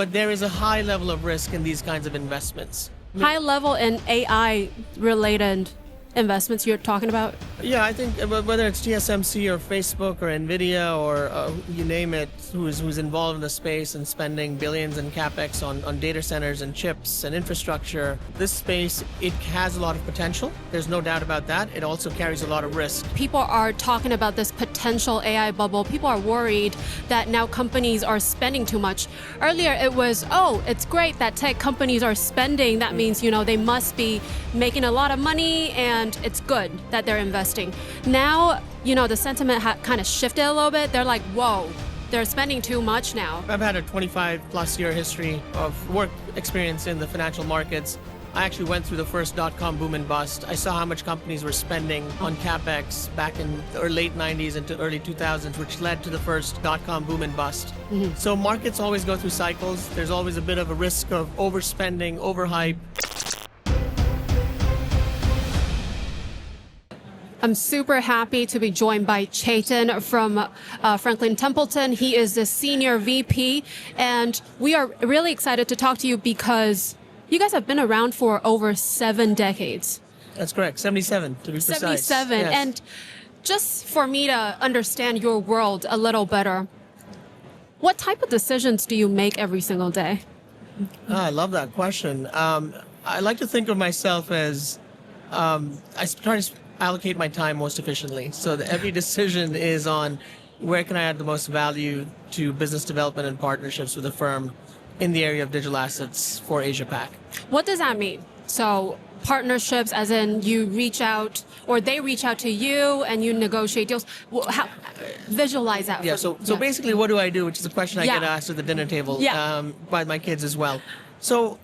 but there is a high level of risk in these kinds of investments. High level in AI related investments you're talking about? Yeah, I think whether it's TSMC or Facebook or NVIDIA or you name it, who's involved in the space and spending billions in capex on data centers and chips and infrastructure, this space, it has a lot of potential. There's no doubt about that. It also carries a lot of risk. People are talking about this potential AI bubble. People are worried that now companies are spending too much. Earlier it was, oh, it's great that tech companies are spending. That means, they must be making a lot of money and it's good that they're investing. Now, the sentiment kind of shifted a little bit. They're like, whoa, they're spending too much now. I've had a 25 plus year history of work experience in the financial markets. I actually went through the first dot-com boom and bust. I saw how much companies were spending on capex back in the late 90s into early 2000s, which led to the first dot-com boom and bust. Mm-hmm. So markets always go through cycles. There's always a bit of a risk of overspending, overhype. I'm super happy to be joined by Chetan from Franklin Templeton. He is the Senior VP, and we are really excited to talk to you because you guys have been around for over 7 decades. That's correct, 77 to be precise. 77, yes. And just for me to understand your world a little better, what type of decisions do you make every single day? I love that question. I like to think of myself as I try to allocate my time most efficiently. So that every decision is on where can I add the most value to business development and partnerships with a firm in the area of digital assets for Asia Pac. What does that mean? So partnerships as in you reach out or they reach out to you and you negotiate deals. How, visualize that. Yeah, so basically what do I do, which is a question I get asked at the dinner table by my kids as well. So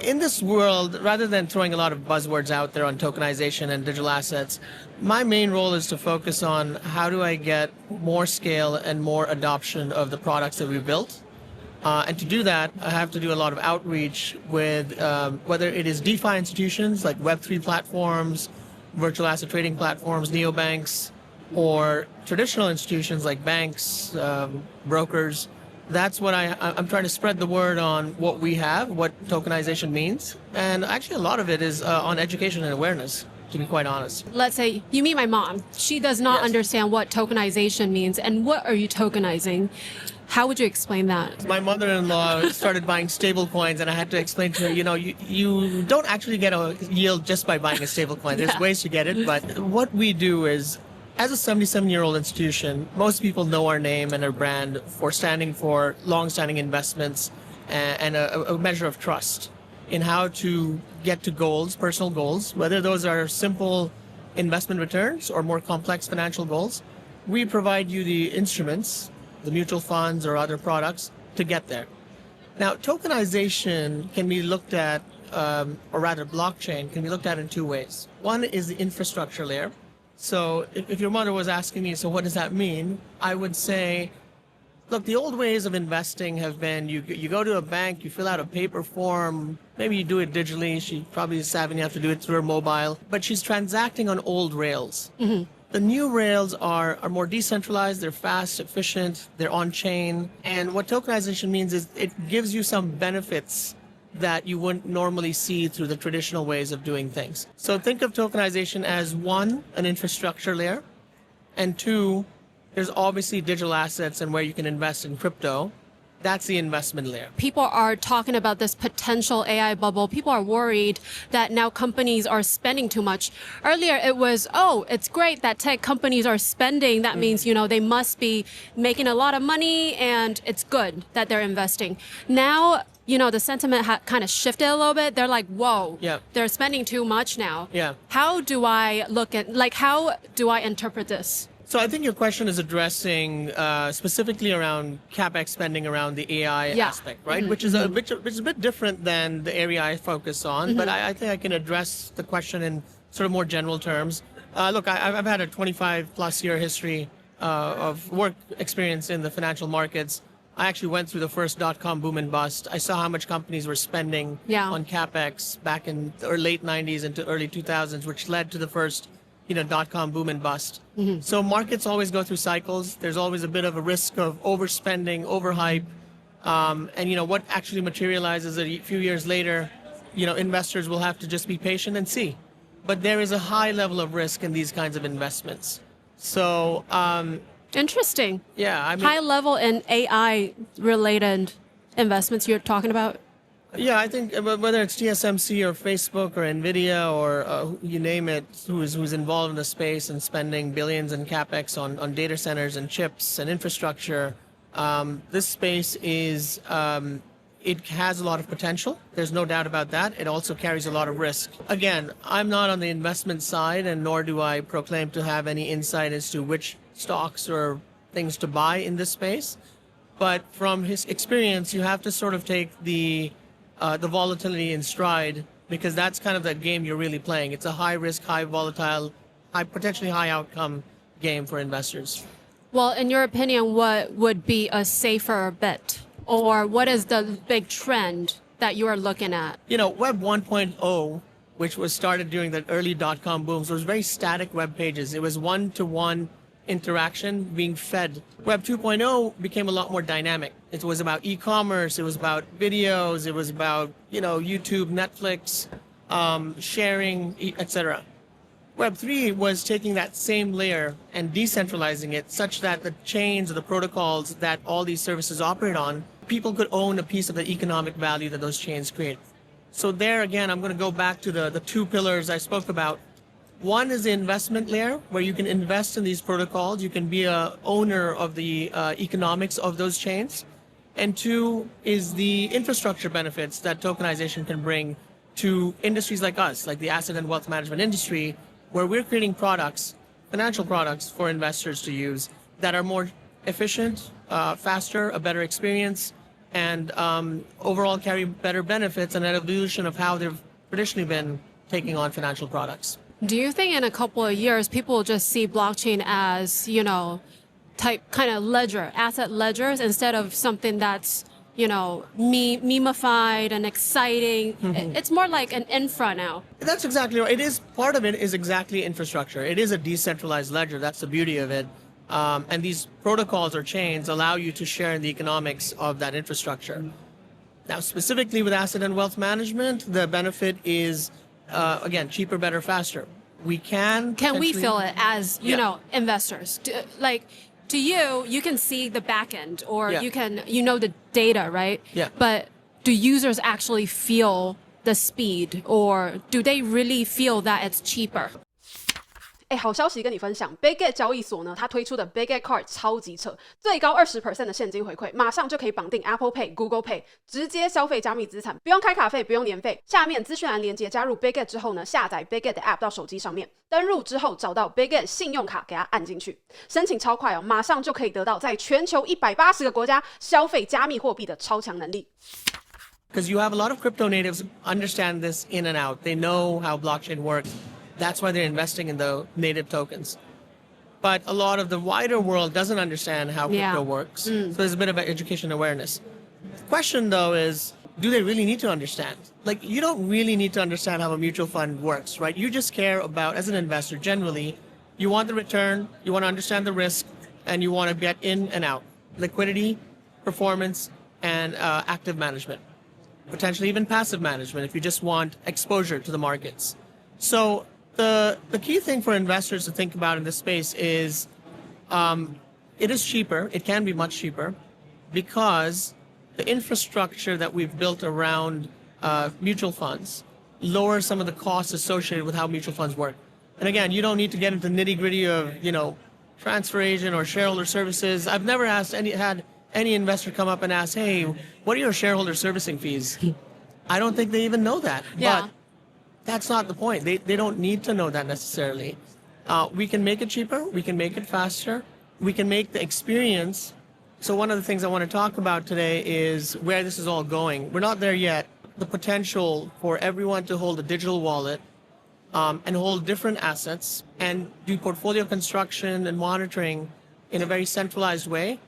in this world, rather than throwing a lot of buzzwords out there on tokenization and digital assets, my main role is to focus on how do I get more scale and more adoption of the products that we've built. And to do that, I have to do a lot of outreach with whether it is DeFi institutions like Web3 platforms, virtual asset trading platforms, neobanks, or traditional institutions like banks, brokers. That's what I'm trying to spread the word on what we have, what tokenization means. And actually a lot of it is on education and awareness, to be quite honest. Let's say you meet my mom. She does not understand what tokenization means. And what are you tokenizing? How would you explain that? My mother-in-law started buying stable coins, and I had to explain to her, you don't actually get a yield just by buying a stable coin. There's ways to get it, but what we do is, as a 77-year-old institution, most people know our name and our brand for standing for long-standing investments and a measure of trust in how to get to goals, personal goals, whether those are simple investment returns or more complex financial goals. We provide you the instruments, the mutual funds or other products to get there. Now, tokenization can be looked at, or rather blockchain can be looked at in 2 ways. One is the infrastructure layer. So if your mother was asking me, so what does that mean? I would say, look, the old ways of investing have been you go to a bank, you fill out a paper form, maybe you do it digitally. She probably is savvy enough to do it through her mobile, but she's transacting on old rails. Mm-hmm. The new rails are more decentralized, they're fast, efficient, they're on-chain. And what tokenization means is it gives you some benefits that you wouldn't normally see through the traditional ways of doing things. So think of tokenization as 1, an infrastructure layer, and 2, there's obviously digital assets and where you can invest in crypto. That's the investment layer. People are talking about this potential AI bubble. People are worried that now companies are spending too much. Earlier it was, oh, it's great that tech companies are spending. That means, they must be making a lot of money and it's good that they're investing. Now, the sentiment kind of shifted a little bit. They're like, whoa, they're spending too much now. Yeah. How do I how do I interpret this? So I think your question is addressing specifically around CapEx spending around the AI aspect, right? Mm-hmm. Which is a bit different than the area I focus on, but I think I can address the question in sort of more general terms. Look, I've had a 25 plus year history of work experience in the financial markets. I actually went through the first dot-com boom and bust. I saw how much companies were spending on capex back in the late 90s into early 2000s, which led to the first dot-com boom and bust. Mm-hmm. So markets always go through cycles. There's always a bit of a risk of overspending, overhype. And, what actually materializes a few years later, investors will have to just be patient and see. But there is a high level of risk in these kinds of investments. So, interesting. Yeah. High level in AI related investments you're talking about? Yeah, I think whether it's TSMC or Facebook or NVIDIA or you name it, who's involved in the space and spending billions in capex on data centers and chips and infrastructure, this space is, it has a lot of potential. There's no doubt about that. It also carries a lot of risk. Again, I'm not on the investment side, and nor do I proclaim to have any insight as to which stocks or things to buy in this space. But from his experience, you have to sort of take the volatility in stride, because that's kind of the game you're really playing. It's a high risk, high volatile, potentially high outcome game for investors. Well, in your opinion, what would be a safer bet? Or what is the big trend that you are looking at? Web 1.0, which was started during the early .com booms, was very static web pages. It was one-to-one interaction being fed. Web 2.0 became a lot more dynamic. It was about e-commerce, it was about videos, it was about, YouTube, Netflix, sharing, etc. Web 3 was taking that same layer and decentralizing it such that the chains or the protocols that all these services operate on, people could own a piece of the economic value that those chains create. So there again, I'm going to go back to the two pillars I spoke about. One is the investment layer, where you can invest in these protocols. You can be a owner of the economics of those chains. And two is the infrastructure benefits that tokenization can bring to industries like us, like the asset and wealth management industry, where we're creating products, financial products for investors to use that are more efficient, faster, a better experience, and overall carry better benefits and an evolution of how they've traditionally been taking on financial products. Do you think in a couple of years, people will just see blockchain as, type kind of ledger, asset ledgers, instead of something that's, memeified and exciting? Mm-hmm. It's more like an infra now. That's exactly right. Part of it is exactly infrastructure. It is a decentralized ledger. That's the beauty of it. And these protocols or chains allow you to share in the economics of that infrastructure. Now, specifically with asset and wealth management, the benefit is, again, cheaper, better, faster. Can we feel it as, investors? To you can see the back end, or you can, the data, right? Yeah. But do users actually feel the speed, or do they really feel that it's cheaper? 好消息跟你分享 ，Bitget 交易所呢，它推出的 Bitget Card 超级扯，最高20% 的现金回馈，马上就可以绑定 Apple Pay、Google Pay， 直接消费加密资产，不用开卡费，不用年费。下面资讯栏连结加入 Bitget 之后呢，下载 Bitget 的 App 到手机上面，登入之后找到 Bitget 信用卡，给它按进去，申请超快哦，马上就可以得到在全球180个国家消费加密货币的超强能力。Because you have a lot of crypto natives understand this in and out. They know how blockchain works. That's why they're investing in the native tokens. But a lot of the wider world doesn't understand how crypto works. So there's a bit of education awareness. The question, though, is, do they really need to understand? You don't really need to understand how a mutual fund works, right? You just care about, as an investor, generally, you want the return, you want to understand the risk, and you want to get in and out. Liquidity, performance, and active management. Potentially even passive management if you just want exposure to the markets. So the key thing for investors to think about in this space is it is cheaper. It can be much cheaper because the infrastructure that we've built around mutual funds lowers some of the costs associated with how mutual funds work. And again, you don't need to get into nitty-gritty of, transfer agent or shareholder services. I've never had any investor come up and ask, hey, what are your shareholder servicing fees? I don't think they even know that. Yeah. But that's not the point. They don't need to know that necessarily. We can make it cheaper. We can make it faster. We can make the experience. So one of the things I want to talk about today is where this is all going. We're not there yet. The potential for everyone to hold a digital wallet and hold different assets and do portfolio construction and monitoring in a very centralized way.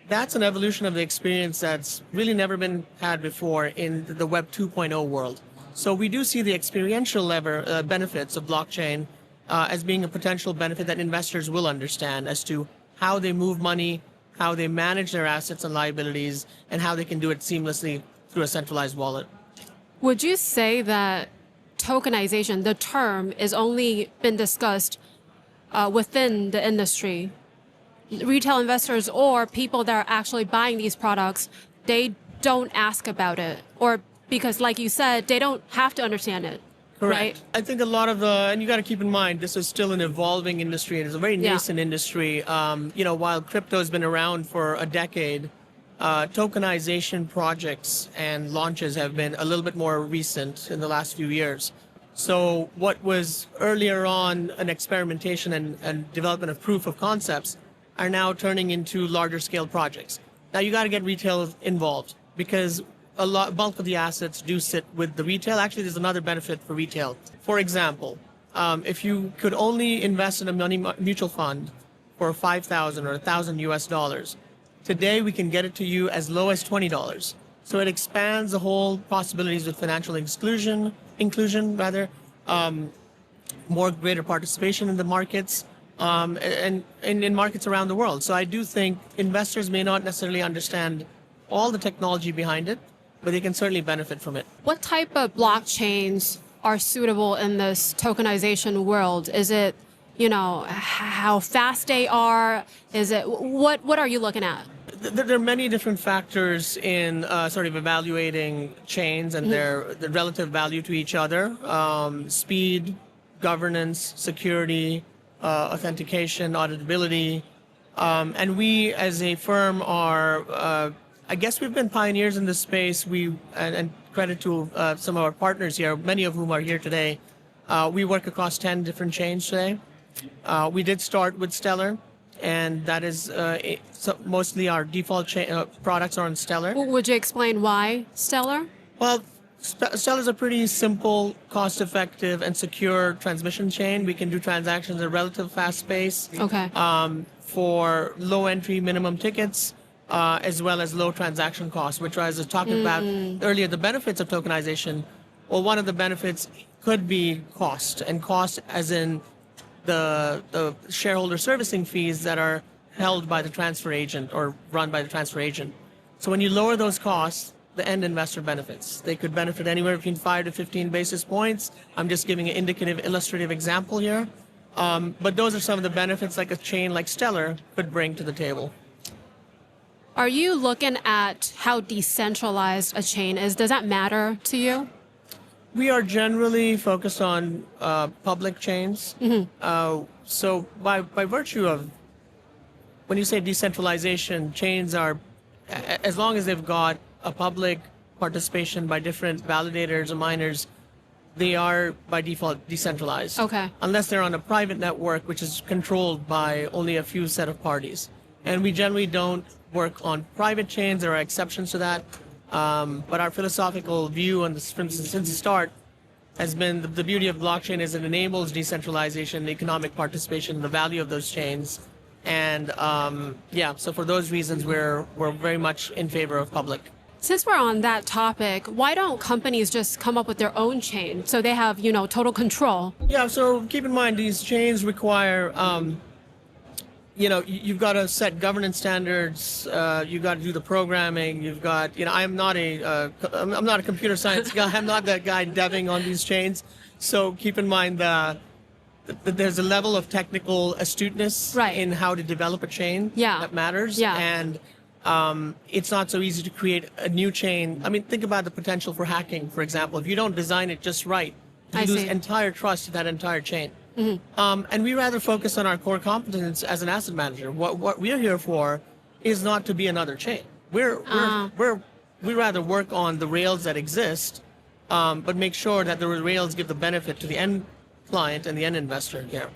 That's an evolution of the experience that's really never been had before in the Web 2.0 world. So we do see the experiential benefits of blockchain as being a potential benefit that investors will understand as to how they move money, how they manage their assets and liabilities, and how they can do it seamlessly through a centralized wallet. Would you say that tokenization, the term, is only been discussed within the industry? Retail investors or people that are actually buying these products, they don't ask about it, or because, like you said, they don't have to understand it. Correct. Right? I think a lot of and you got to keep in mind, this is still an evolving industry. It is a very nascent industry. While crypto has been around for a decade, tokenization projects and launches have been a little bit more recent in the last few years. So what was earlier on an experimentation and development of proof of concepts are now turning into larger scale projects. Now you got to get retail involved because bulk of the assets do sit with the retail. Actually, there's another benefit for retail. For example, if you could only invest in a money mutual fund for $5,000 or $1,000 US, today we can get it to you as low as $20. So it expands the whole possibilities with financial inclusion, more greater participation in the markets, and in markets around the world. So I do think investors may not necessarily understand all the technology behind it, but they can certainly benefit from it. What type of blockchains are suitable in this tokenization world? Is it, how fast they are? Is it, what are you looking at? There are many different factors in sort of evaluating chains and their relative value to each other. Speed, governance, security, authentication, auditability. And we as a firm are, I guess we've been pioneers in this space. And credit to some of our partners here, many of whom are here today. We work across 10 different chains today. We did start with Stellar, and that is mostly our default products are on Stellar. Would you explain why Stellar? Well, Stellar is a pretty simple, cost-effective, and secure transmission chain. We can do transactions at a relative fast pace. Okay. For low entry minimum tickets, as well as low transaction costs, which I was talking about earlier, the benefits of tokenization. Well, one of the benefits could be cost, and cost as in the shareholder servicing fees that are held by the transfer agent or run by the transfer agent. So when you lower those costs, the end investor benefits. They could benefit anywhere between 5 to 15 basis points. I'm just giving an indicative, illustrative example here. But those are some of the benefits like a chain like Stellar could bring to the table. Are you looking at how decentralized a chain is? Does that matter to you? We are generally focused on public chains. So by virtue of, when you say decentralization, chains are, as long as they've got a public participation by different validators or miners, they are by default decentralized. Okay. Unless they're on a private network, which is controlled by only a few set of parties. And we generally don't work on private chains. There are exceptions to that. But our philosophical view on this, since the start, has been the beauty of blockchain is it enables decentralization, economic participation, the value of those chains. And so for those reasons, we're very much in favor of public. Since we're on that topic, why don't companies just come up with their own chain so they have, total control? Yeah, so keep in mind these chains require, you've got to set governance standards. You've got to do the programming. You've got, I'm not a computer science guy. I'm not that guy deving on these chains. So keep in mind that there's a level of technical astuteness in how to develop a chain that matters. Yeah. And it's not so easy to create a new chain. I mean, think about the potential for hacking, for example. If you don't design it just right, you lose entire trust to that entire chain. And we rather focus on our core competence as an asset manager. What we're here for is not to be another chain. We rather work on the rails that exist, but make sure that the rails give the benefit to the end client and the end investor here.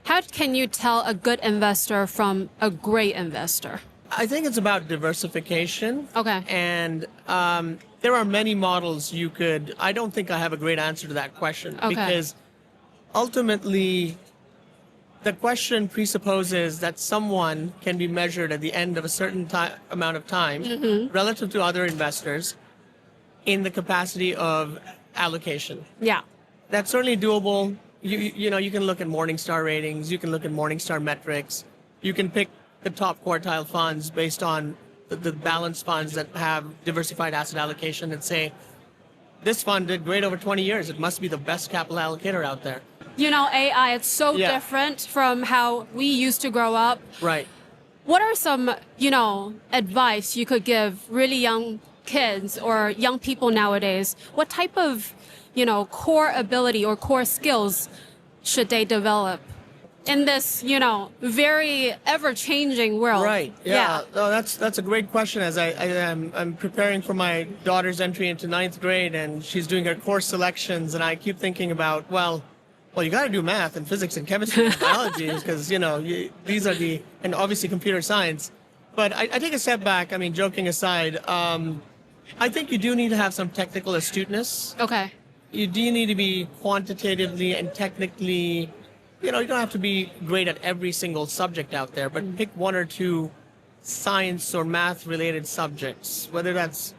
How can you tell a good investor from a great investor? I think it's about diversification. Okay. And there are many models you could. I don't think I have a great answer to that question because ultimately the question presupposes that someone can be measured at the end of a certain amount of time relative to other investors in the capacity of allocation. Yeah. That's certainly doable. You can look at Morningstar ratings. You can look at Morningstar metrics. You can pick the top quartile funds based on the balanced funds that have diversified asset allocation and say, this fund did great over 20 years. It must be the best capital allocator out there. You know, AI, it's so different from how we used to grow up. Right. What are some, advice you could give really young kids or young people nowadays? What type of, core ability or core skills should they develop in this, very ever-changing world? Right. Yeah. No, that's a great question. As I'm preparing for my daughter's entry into 9th grade, and she's doing her course selections, and I keep thinking about, well, you got to do math and physics and chemistry and biology because, these are and obviously computer science. But I take a step back. I mean, joking aside, I think you do need to have some technical astuteness. Okay. You do need to be quantitatively and technically, you don't have to be great at every single subject out there, but pick one or two science or math related subjects, whether that's,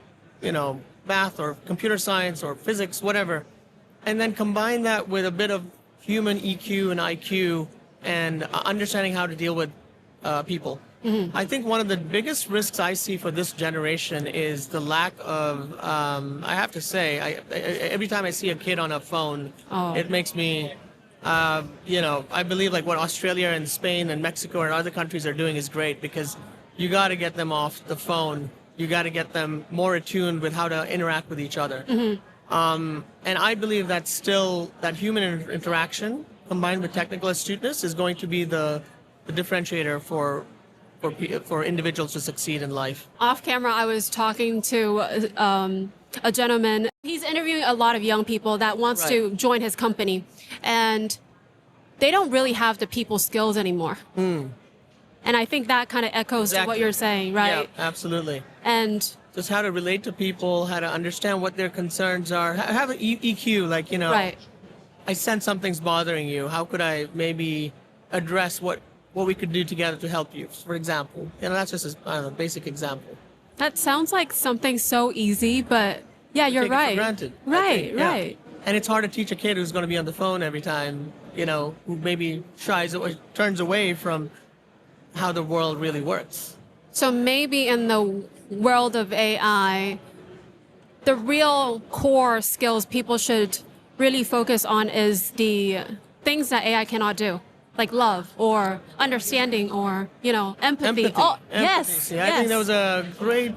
math or computer science or physics, whatever. And then combine that with a bit of human EQ and IQ and understanding how to deal with people. Mm-hmm. I think one of the biggest risks I see for this generation is the lack of, I have to say, every time I see a kid on a phone, it makes me, I believe like what Australia and Spain and Mexico and other countries are doing is great because you got to get them off the phone. You got to get them more attuned with how to interact with each other. Mm-hmm. And I believe that still that human interaction combined with technical astuteness is going to be the differentiator for individuals to succeed in life. Off camera, I was talking to a gentleman. He's interviewing a lot of young people that wants to join his company, and they don't really have the people skills anymore. And I think that kind of echoes to what you're saying, right? Yeah, absolutely. And just how to relate to people, how to understand what their concerns are, have an EQ, like, right. I sense something's bothering you. How could I maybe address what we could do together to help you, for example? That's just a basic example. That sounds like something so easy, but yeah, you're right. Take it for granted. Right, right. And it's hard to teach a kid who's going to be on the phone every time, who maybe turns away from how the world really works. So maybe in the world of AI, the real core skills people should really focus on is the things that AI cannot do, like love or understanding or, empathy. Oh, empathy. Yes. I think there was a great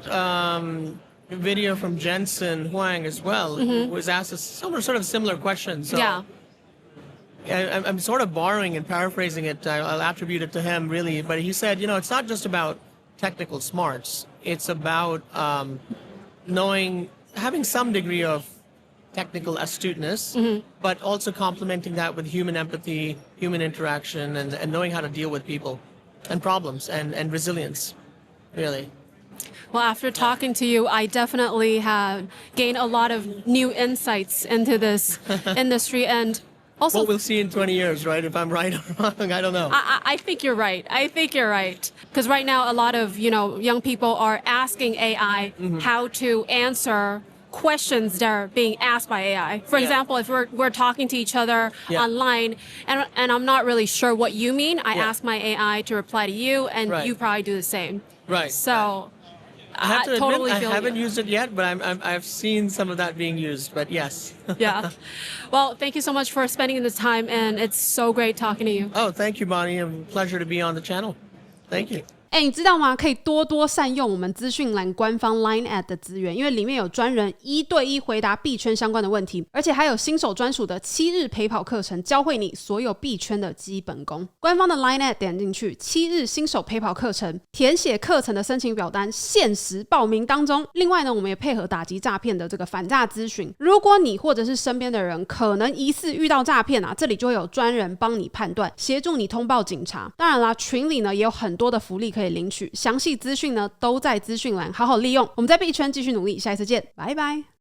video from Jensen Huang as well, who was asked a sort of similar question. So yeah. I'm sort of borrowing and paraphrasing it. I'll attribute it to him, really. But he said, it's not just about technical smarts. It's about having some degree of technical astuteness, but also complementing that with human empathy, human interaction, and knowing how to deal with people and problems and resilience, really. Well, after talking to you, I definitely have gained a lot of new insights into this industry. And also, well, we'll see in 20 years, right? If I'm right or wrong, I don't know. I think you're right. Because right now, a lot of, young people are asking AI how to answer questions that are being asked by AI. For example, if we're talking to each other online and I'm not really sure what you mean, I ask my AI to reply to you, and you probably do the same. Right. So I have to totally admit, feel I haven't you. used it yet, but I've seen some of that being used. But yes. Yeah. Well, thank you so much for spending this time, and it's so great talking to you. Oh, thank you, Bonnie. A pleasure to be on the channel. Thank you. 你知道吗？可以多多善用我们资讯栏官方 Line@ 的资源，因为里面有专人1对1回答币圈相关的问题，而且还有新手专属的7日陪跑课程，教会你所有币圈的基本功。官方的 Line@ 点进去，7日新手陪跑课程，填写课程的申请表单，限时报名当中。另外呢，我们也配合打击诈骗的这个反诈咨询。如果你或者是身边的人可能疑似遇到诈骗啊，这里就会有专人帮你判断，协助你通报警察。当然啦，群里呢也有很多的福利可以领取，详细资讯呢都在资讯栏，好好利用。我们在币圈继续努力，下一次见，拜拜。